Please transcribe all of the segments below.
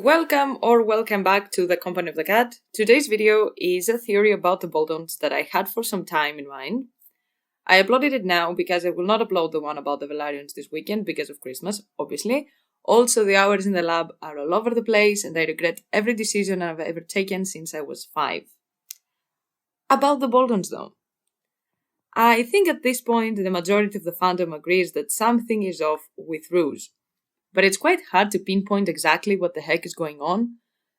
Welcome back to the Company of the Cat. Today's video is a theory about the Boltons that I had for some time in mind. I uploaded it now because I will not upload the one about the Velaryon this weekend because of Christmas, obviously. Also, the hours in the lab are all over the place and I regret every decision I've ever taken since I was 5. About the Boltons though. I think at this point the majority of the fandom agrees that something is off with Roose. But it's quite hard to pinpoint exactly what the heck is going on.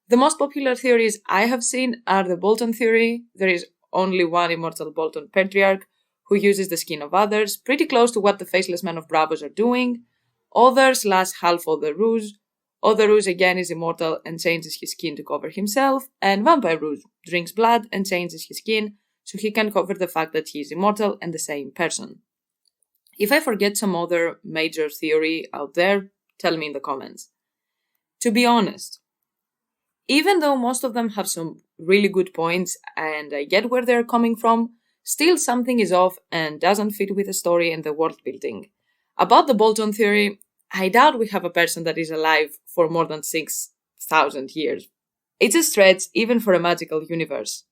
The most popular theories I have seen are the Bolton theory. There is only one immortal Bolton patriarch who uses the skin of others, pretty close to what the Faceless Men of Bravos are doing. Others last half of the Roose. Other Roose again is immortal and changes his skin to cover himself. And Vampire Roose drinks blood and changes his skin so he can cover the fact that he is immortal and the same person. If I forget some other major theory out there, tell me in the comments. To be honest, even though most of them have some really good points and I get where they're coming from, still something is off and doesn't fit with the story and the world building. About the Bolton theory, I doubt we have a person that is alive for more than 6,000 years. It's a stretch even for a magical universe.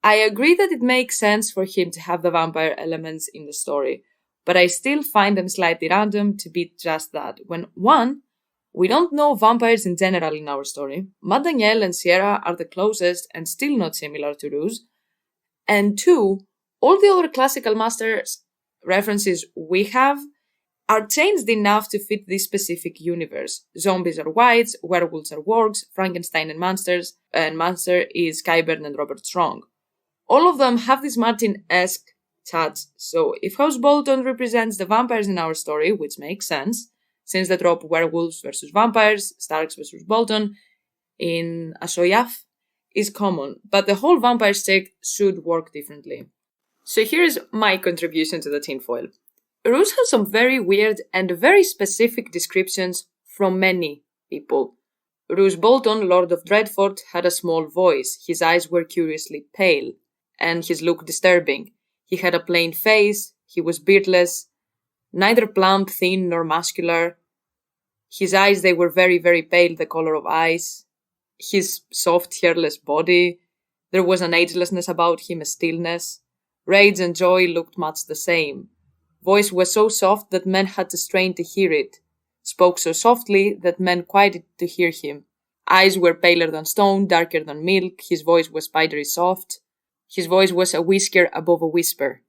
I agree that it makes sense for him to have the vampire elements in the story, but I still find them slightly random to be just that. When, one, we don't know vampires in general in our story. Matt Danielle and Sierra are the closest and still not similar to Roose. And two, all the other classical masters references we have are changed enough to fit this specific universe. Zombies are whites, werewolves are wargs, Frankenstein and monsters, and monster is Qyburn and Robert Strong. All of them have this Martin-esque touch, so if House Bolton represents the vampires in our story, which makes sense, since the trope werewolves versus vampires, Starks versus Bolton, in ASOIAF, is common, but the whole vampire stick should work differently. So here's my contribution to the tinfoil. Roose has some very weird and very specific descriptions from many people. Roose Bolton, Lord of Dreadfort, had a small voice, his eyes were curiously pale, and his look disturbing. He had a plain face, he was beardless, neither plump, thin, nor muscular. His eyes, they were very, very pale, the color of ice. His soft, hairless body, there was an agelessness about him, a stillness. Rage and joy looked much the same. Voice was so soft that men had to strain to hear it. Spoke so softly that men quieted to hear him. Eyes were paler than stone, darker than milk. His voice was spidery soft. His voice was a whisker above a whisper.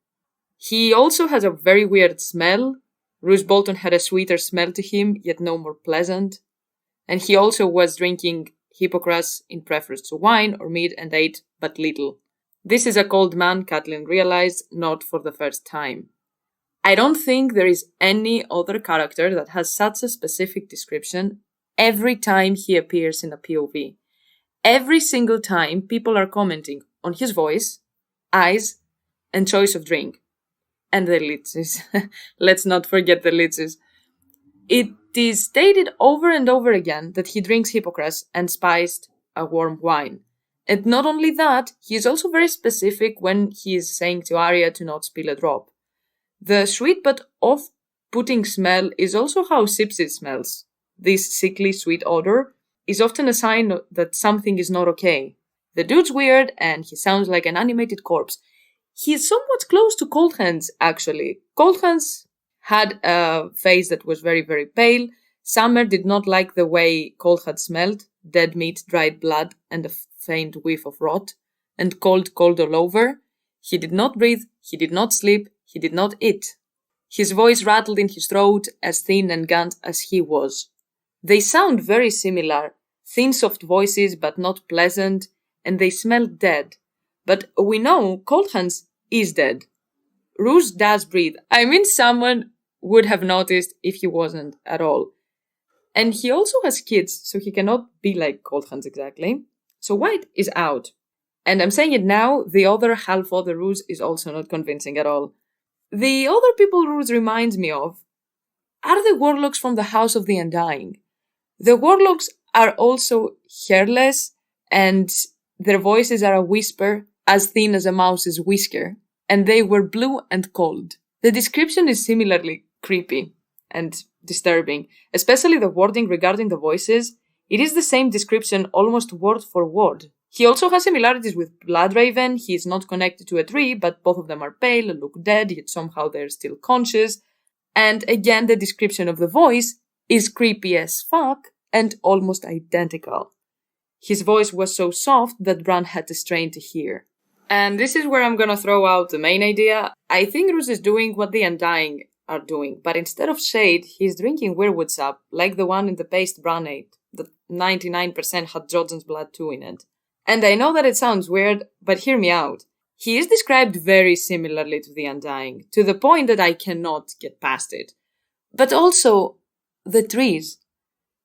He also has a very weird smell. Roose Bolton had a sweeter smell to him, yet no more pleasant. And he also was drinking Hippocras in preference to wine or mead and ate but little. This is a cold man, Catelyn realized, not for the first time. I don't think there is any other character that has such a specific description every time he appears in a POV. Every single time people are commenting on his voice, eyes, and choice of drink. And the leeches. Let's not forget the leeches. It is stated over and over again that he drinks Hippocras and spiced a warm wine. And not only that, he is also very specific when he is saying to Arya to not spill a drop. The sweet but off-putting smell is also how Sipsy smells. This sickly sweet odor is often a sign that something is not okay. The dude's weird and he sounds like an animated corpse. He's somewhat close to Coldhands, actually. Coldhands had a face that was very, very pale. Summer did not like the way Coldhands smelled. Dead meat, dried blood, and a faint whiff of rot. And cold all over. He did not breathe, he did not sleep, he did not eat. His voice rattled in his throat, as thin and gaunt as he was. They sound very similar. Thin, soft voices, but not pleasant. And they smell dead. But we know Coldhands is dead. Roose does breathe. I mean, someone would have noticed if he wasn't at all. And he also has kids, so he cannot be like Coldhands exactly. So White is out. And I'm saying it now, the other half of the Roose is also not convincing at all. The other people Roose reminds me of are the warlocks from the House of the Undying. The warlocks are also hairless and their voices are a whisper, as thin as a mouse's whisker, and they were blue and cold. The description is similarly creepy and disturbing, especially the wording regarding the voices. It is the same description almost word for word. He also has similarities with Bloodraven. He is not connected to a tree, but both of them are pale and look dead, yet somehow they're still conscious. And again, the description of the voice is creepy as fuck and almost identical. His voice was so soft that Bran had to strain to hear. And this is where I'm gonna throw out the main idea. I think Roose is doing what the Undying are doing, but instead of shade, he's drinking Weirwood Sap, like the one in the paste Bran ate, that 99% had Jotun's blood too in it. And I know that it sounds weird, but hear me out. He is described very similarly to the Undying, to the point that I cannot get past it. But also, the trees.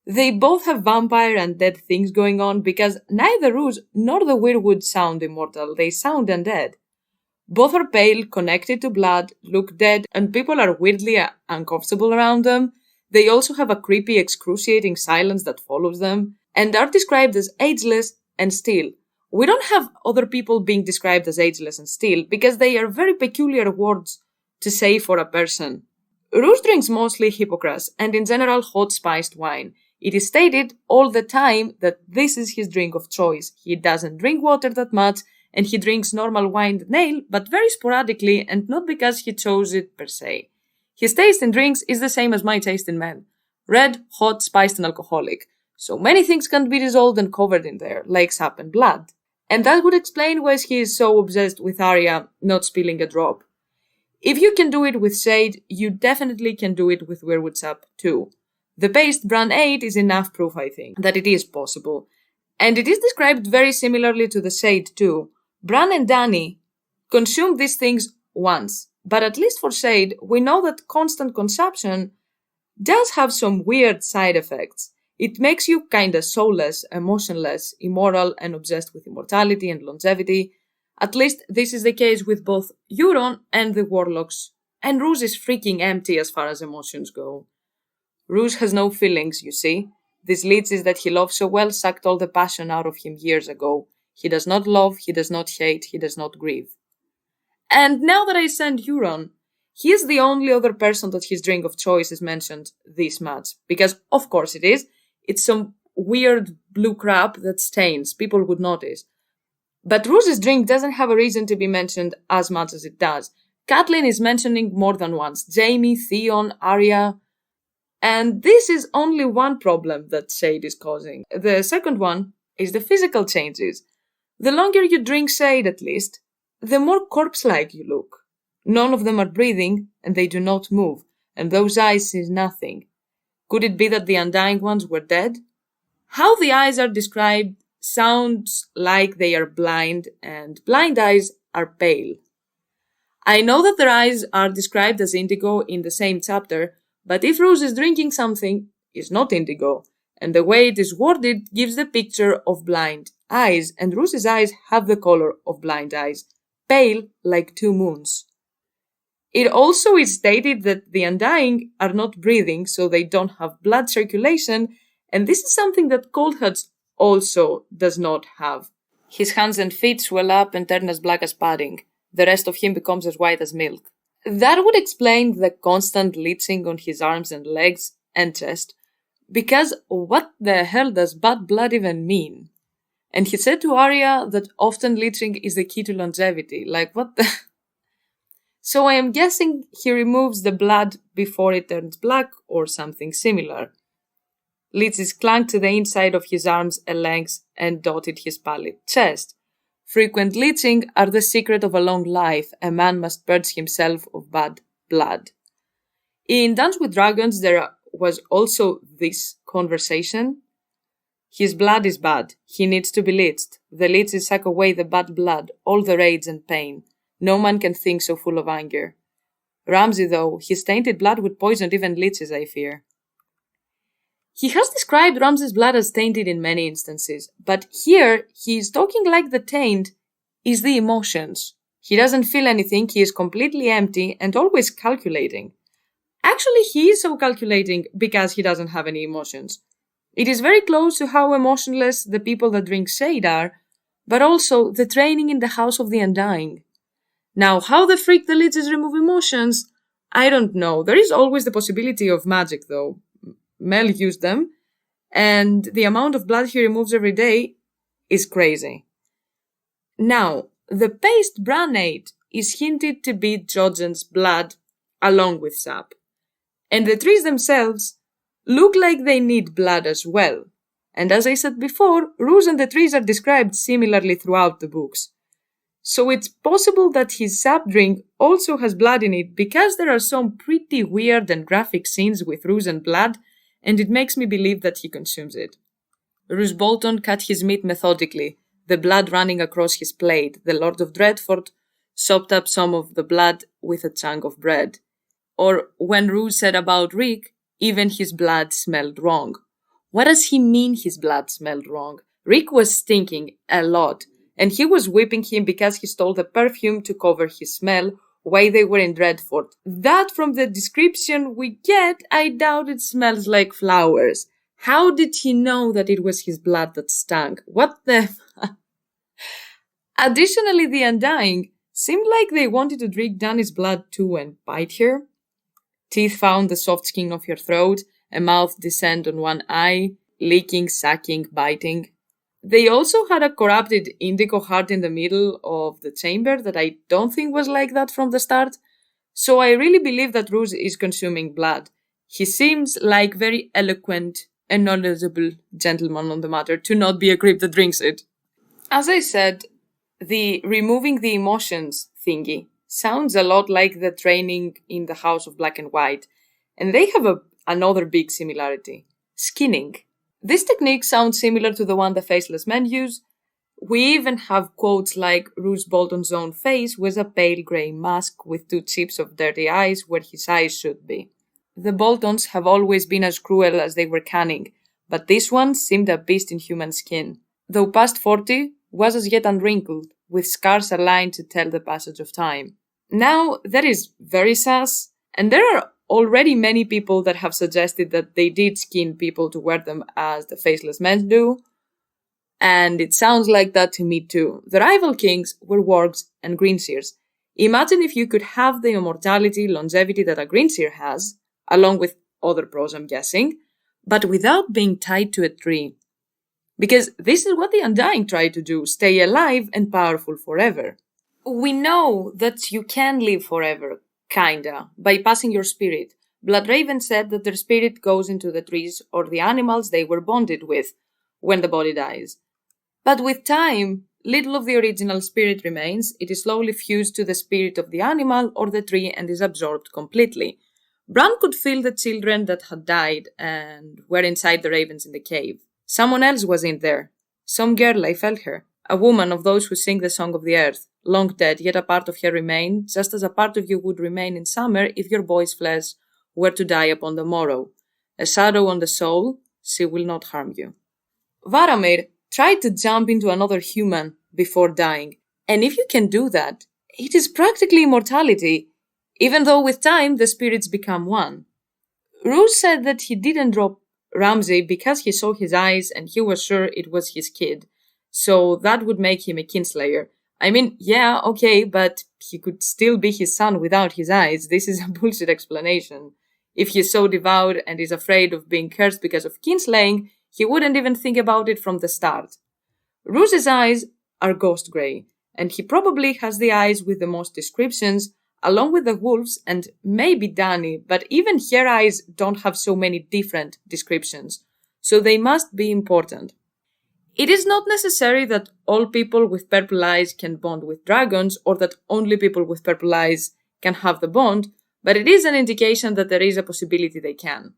They both have vampire and dead things going on because neither Roose nor the Weirwood sound immortal, they sound undead. Both are pale, connected to blood, look dead, and people are weirdly uncomfortable around them. They also have a creepy, excruciating silence that follows them, and are described as ageless and still. We don't have other people being described as ageless and still because they are very peculiar words to say for a person. Roose drinks mostly Hippocras and in general hot spiced wine. It is stated all the time that this is his drink of choice. He doesn't drink water that much, and he drinks normal wine and ale, but very sporadically and not because he chose it per se. His taste in drinks is the same as my taste in men. Red, hot, spiced and alcoholic. So many things can be dissolved and covered in there, like sap and blood. And that would explain why he is so obsessed with Arya not spilling a drop. If you can do it with shade, you definitely can do it with Weirwood Sap too. The paste Bran ate is enough proof, I think, that it is possible. And it is described very similarly to the shade too. Bran and Dany consume these things once, but at least for shade, we know that constant consumption does have some weird side effects. It makes you kinda soulless, emotionless, immoral, and obsessed with immortality and longevity. At least this is the case with both Euron and the Warlocks. And Roose is freaking empty as far as emotions go. Roose has no feelings, you see. These leeches that he loves so well sucked all the passion out of him years ago. He does not love, he does not hate, he does not grieve. And now that I send Euron, he is the only other person that his drink of choice is mentioned this much. Because, of course it is. It's some weird blue crap that stains. People would notice. But Roose's drink doesn't have a reason to be mentioned as much as it does. Catelyn is mentioning more than once. Jaime, Theon, Arya. And this is only one problem that shade is causing. The second one is the physical changes. The longer you drink shade, at least, the more corpse-like you look. None of them are breathing, and they do not move, and those eyes see nothing. Could it be that the Undying ones were dead? How the eyes are described sounds like they are blind, and blind eyes are pale. I know that their eyes are described as indigo in the same chapter, but if Roose is drinking something, it's not indigo, and the way it is worded gives the picture of blind eyes, and Roose's eyes have the color of blind eyes, pale like two moons. It also is stated that the Undying are not breathing, so they don't have blood circulation, and this is something that Coldhands also does not have. His hands and feet swell up and turn as black as pudding. The rest of him becomes as white as milk. That would explain the constant leeching on his arms and legs and chest, because what the hell does bad blood even mean? And he said to Arya that often leeching is the key to longevity. Like, what the... So I am guessing he removes the blood before it turns black or something similar. Leeches clung to the inside of his arms and legs and dotted his pallid chest. Frequent leeching are the secret of a long life. A man must purge himself of bad blood. In Dance with Dragons, there was also this conversation. His blood is bad. He needs to be leeched. The leeches suck away the bad blood, all the rage and pain. No man can think so full of anger. Ramsay, though, his tainted blood would poison even leeches, I fear. He has described Ramsay's blood as tainted in many instances, but here he is talking like the taint is the emotions. He doesn't feel anything, he is completely empty and always calculating. Actually, he is so calculating because he doesn't have any emotions. It is very close to how emotionless the people that drink shade are, but also the training in the House of the Undying. Now, how the freak the leeches remove emotions, I don't know. There is always the possibility of magic, though. Mel used them, and the amount of blood he removes every day is crazy. Now, the paste Bran ate is hinted to be Jojen's blood along with sap, and the trees themselves look like they need blood as well. And as I said before, Roose and the trees are described similarly throughout the books. So it's possible that his sap drink also has blood in it because there are some pretty weird and graphic scenes with Roose and blood, and it makes me believe that he consumes it. Roose Bolton cut his meat methodically, the blood running across his plate. The Lord of Dreadfort sopped up some of the blood with a chunk of bread. Or when Roose said about Rick, even his blood smelled wrong. What does he mean his blood smelled wrong? Rick was stinking a lot, and he was whipping him because he stole the perfume to cover his smell while they were in Dreadfort. That, from the description we get, I doubt it smells like flowers. How did he know that it was his blood that stank? What the... Additionally, the Undying seemed like they wanted to drink Dany's blood too and bite her. Teeth found the soft skin of her throat, a mouth descend on one eye, licking, sucking, biting. They also had a corrupted indigo heart in the middle of the chamber that I don't think was like that from the start. So I really believe that Roose is consuming blood. He seems like very eloquent and knowledgeable gentleman on the matter to not be a creep that drinks it. As I said, the removing the emotions thingy sounds a lot like the training in the House of Black and White, and they have another big similarity: skinning. This technique sounds similar to the one the Faceless Men use. We even have quotes like Roose Bolton's own face was a pale grey mask with 2 chips of dirty eyes where his eyes should be. The Boltons have always been as cruel as they were cunning, but this one seemed a beast in human skin. Though past 40, was as yet unwrinkled, with scars aligned to tell the passage of time. Now, that is very sus, and there are already many people that have suggested that they did skin people to wear them as the Faceless Men do, and it sounds like that to me too. The rival kings were wargs and greenseers. Imagine if you could have the immortality, longevity that a greenseer has, along with other pros I'm guessing, but without being tied to a tree. Because this is what the Undying tried to do, stay alive and powerful forever. We know that you can live forever, kinda, by passing your spirit. Bloodraven said that their spirit goes into the trees or the animals they were bonded with when the body dies. But with time, little of the original spirit remains. It is slowly fused to the spirit of the animal or the tree and is absorbed completely. Bran could feel the children that had died and were inside the ravens in the cave. Someone else was in there. Some girl, I felt her. A woman of those who sing the song of the earth. Long dead, yet a part of her remained, just as a part of you would remain in summer if your boy's flesh were to die upon the morrow. A shadow on the soul, she will not harm you. Varamir tried to jump into another human before dying, and if you can do that, it is practically immortality, even though with time the spirits become one. Roose said that he didn't drop Ramsay because he saw his eyes and he was sure it was his kid, so that would make him a kinslayer. I mean, yeah, okay, but he could still be his son without his eyes. This is a bullshit explanation. If he's so devout and is afraid of being cursed because of kinslaying, he wouldn't even think about it from the start. Roose's eyes are ghost grey, and he probably has the eyes with the most descriptions, along with the wolves and maybe Dany, but even her eyes don't have so many different descriptions, so they must be important. It is not necessary that all people with purple eyes can bond with dragons, or that only people with purple eyes can have the bond, but it is an indication that there is a possibility they can.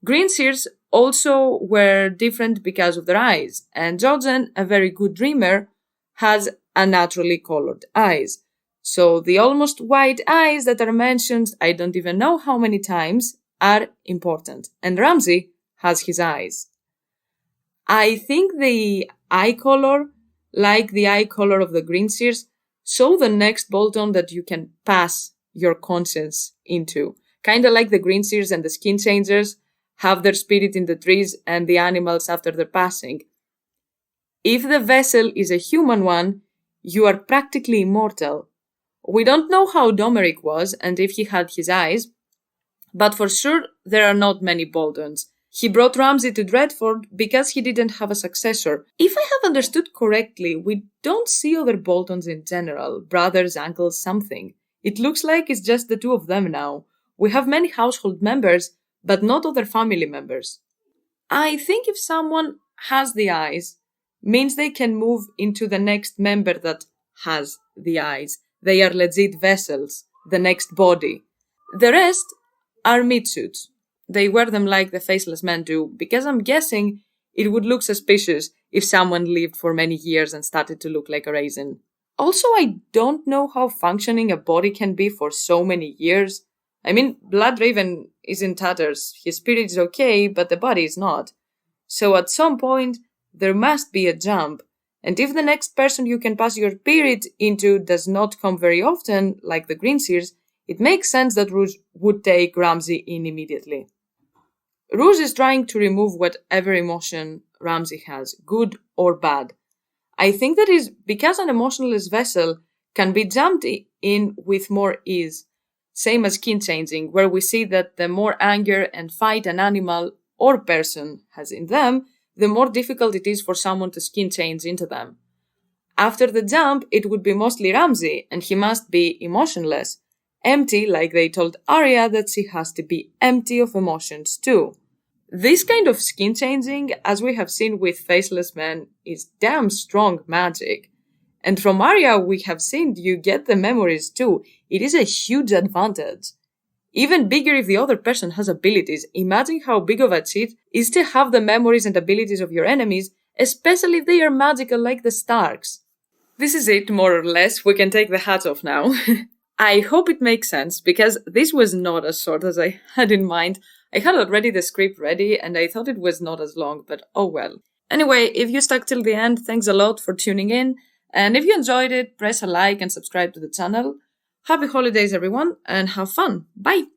Greenseers also were different because of their eyes, and Jojen, a very good dreamer, has unnaturally colored eyes. So the almost white eyes that are mentioned, I don't even know how many times, are important, and Ramsay has his eyes. I think the eye color, like the eye color of the Greenseers, show the next Bolton that you can pass your conscience into. Kinda like the Greenseers and the Skin Changers have their spirit in the trees and the animals after their passing. If the vessel is a human one, you are practically immortal. We don't know how Domeric was and if he had his eyes, but for sure there are not many Boltons. He brought Ramsay to Dreadfort because he didn't have a successor. If I have understood correctly, we don't see other Boltons in general, brothers, uncles, something. It looks like it's just the two of them now. We have many household members, but not other family members. I think if someone has the eyes, means they can move into the next member that has the eyes. They are legit vessels, the next body. The rest are Meatsuits. They wear them like the faceless men do, because I'm guessing it would look suspicious if someone lived for many years and started to look like a raisin. Also, I don't know how functioning a body can be for so many years. I mean, Bloodraven is in tatters, his spirit is okay, but the body is not. So at some point, there must be a jump, and if the next person you can pass your spirit into does not come very often, like the Greenseers, it makes sense that Roose would take Ramsay in immediately. Roose is trying to remove whatever emotion Ramsay has, good or bad. I think that is because an emotionless vessel can be jumped in with more ease, same as skin changing, where we see that the more anger and fight an animal or person has in them, the more difficult it is for someone to skin change into them. After the jump, it would be mostly Ramsay, and he must be emotionless. Empty, like they told Arya that she has to be empty of emotions too. This kind of skin changing, as we have seen with faceless men, is damn strong magic. And from Arya we have seen you get the memories too. It is a huge advantage. Even bigger if the other person has abilities. Imagine how big of a cheat is to have the memories and abilities of your enemies, especially if they are magical like the Starks. This is it, more or less. We can take the hats off now. I hope it makes sense, because this was not as short as I had in mind. I had already the script ready, and I thought it was not as long, but oh well. Anyway, if you stuck till the end, thanks a lot for tuning in, and if you enjoyed it, press a like and subscribe to the channel. Happy holidays everyone, and have fun! Bye!